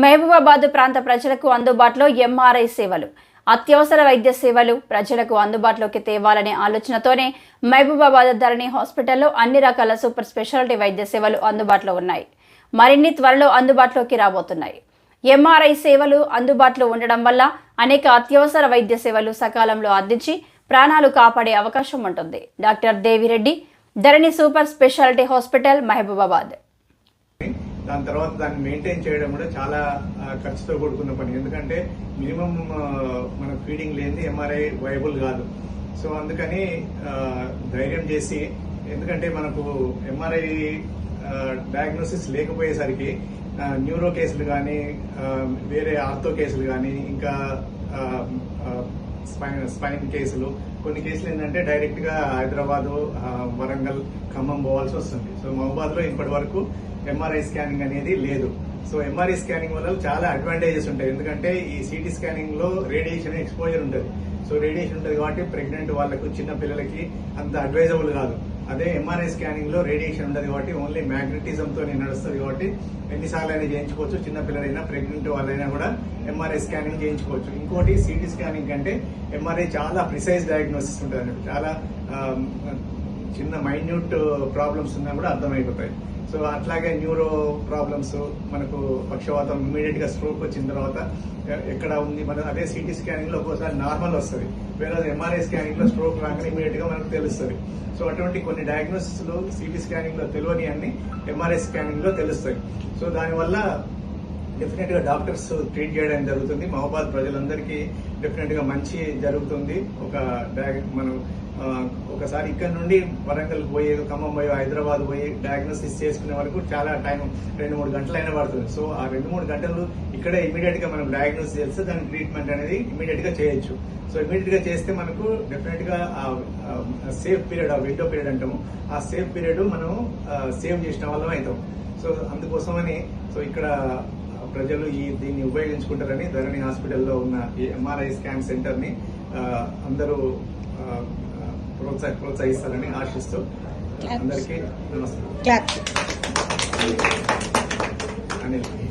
మహబూబాబాద్ ప్రాంత ప్రజలకు అందుబాటులో ఎంఆర్ఐ సేవలు, అత్యవసర వైద్య సేవలు ప్రజలకు అందుబాటులోకి తేవాలనే ఆలోచనతోనే మహబూబాబాద్ ధరణి హాస్పిటల్లో అన్ని రకాల సూపర్ స్పెషాలిటీ వైద్య సేవలు అందుబాటులో ఉన్నాయి. మరిన్ని త్వరలో అందుబాటులోకి రాబోతున్నాయి. ఎంఆర్ఐ సేవలు అందుబాటులో ఉండడం వల్ల అనేక అత్యవసర వైద్య సేవలు సకాలంలో అందించి ప్రాణాలు కాపాడే అవకాశం ఉంటుంది. డాక్టర్ దేవిరెడ్డి, ధరణి సూపర్ స్పెషాలిటీ హాస్పిటల్, మహబూబాబాద్. దాని తర్వాత దాన్ని మెయింటైన్ చేయడం కూడా చాలా ఖర్చుతో కూడుకున్న పని. ఎందుకంటే మినిమం మన ఫీడింగ్ లేనిది ఎంఆర్ఐ వైబుల్ కాదు. సో అందుకని ధైర్యం చేసి, ఎందుకంటే మనకు ఎంఆర్ఐ డయాగ్నోసిస్ లేకపోయేసరికి న్యూరో కేసులు కానీ, వేరే ఆర్థో కేసులు కానీ, ఇంకా స్పైన్ కేసులు, కొన్ని కేసులు ఏంటంటే డైరెక్ట్ గా హైదరాబాదు, వరంగల్, ఖమ్మం పోవాల్సి వస్తుంది. సో మహబూబాద్ లో ఇప్పటి వరకు ఎంఆర్ఐ స్కానింగ్ అనేది లేదు. సో ఎంఆర్ఐ స్కానింగ్ వల్ల చాలా అడ్వాంటేజెస్ ఉంటాయి. ఎందుకంటే ఈ సిటీ స్కానింగ్ లో రేడియేషన్ ఎక్స్పోజర్ ఉంటుంది. సో రేడియేషన్ ఉంటుంది కాబట్టి ప్రెగ్నెంట్ వాళ్ళకు, చిన్న పిల్లలకి అంత అడ్వైజబుల్ కాదు. అదే ఎంఆర్ఐ స్కానింగ్ లో రేడియేషన్ ఉండదు కాబట్టి ఓన్లీ మ్యాగ్నెటిజం తో నడుస్తుంది కాబట్టి ఎన్నిసార్లు అయినా చేయించుకోవచ్చు. చిన్న పిల్లలైనా, ప్రెగ్నెంట్ వాళ్ళైనా కూడా ఎంఆర్ఐ స్కానింగ్ చేయించుకోవచ్చు. ఇంకోటి, సిటీ స్కానింగ్ కంటే ఎంఆర్ఐ చాలా ప్రిసైజ్ డయాగ్నోసిస్ ఉంటుంది అన్నట్టు. చాలా చిన్న మైన్యూట్ ప్రాబ్లమ్స్ ఉన్నా కూడా అర్థమైపోతాయి. సో అట్లాగే న్యూరో ప్రాబ్లమ్స్, మనకు పక్షవాతం, ఇమీడియట్ గా స్ట్రోక్ వచ్చిన తర్వాత ఎక్కడ ఉంది మన, అదే సిటీ స్కానింగ్ లో ఒక్కోసారి నార్మల్ వస్తుంది, వేరే ఎంఆర్ఐ స్కానింగ్ లో స్ట్రోక్ రాగానే ఇమీడియట్ గా మనకు తెలుస్తుంది. సో అటువంటి కొన్ని డయాగ్నోసిస్ లో సిటీ స్కానింగ్ లో తెలియని అన్ని ఎంఆర్ఐ స్కానింగ్ లో తెలుస్తాయి. సో దానివల్ల డెఫినెట్ గా డాక్టర్స్ ట్రీట్ చేయడం జరుగుతుంది. మహబూబాబాద్ ప్రజలందరికీ డెఫినెట్ గా మంచి జరుగుతుంది. మనం ఒకసారి ఇక్కడ నుండి వరంగల్ పోయి, ఖమ్మం పోయి, హైదరాబాద్ పోయి డయాగ్నోసిస్ చేసుకునే వరకు చాలా టైం, 2-3 గంటలైనా పడుతుంది. సో ఆ 2-3 గంటలు ఇక్కడే ఇమీడియట్ గా మనం డయాగ్నోసిస్ చేస్తే దాని ట్రీట్మెంట్ అనేది ఇమీడియట్ గా చేయొచ్చు. సో ఇమీడియట్ గా చేస్తే మనకు డెఫినెట్ గా సేఫ్ పీరియడ్, ఆ విండో పీరియడ్ అంటాము, ఆ సేఫ్ పీరియడ్ మనం సేవ్ చేసిన వాళ్ళం అవుతాం. సో అందుకోసమని ఇక్కడ ప్రజలు దీన్ని ఉపయోగించుకుంటారని ధరణి హాస్పిటల్లో ఉన్న ఈ ఎంఆర్ఐ స్కాన్ సెంటర్ ని అందరూ ప్రోత్సహిస్తారని ఆశిస్తూ అందరికీ నమస్కారం.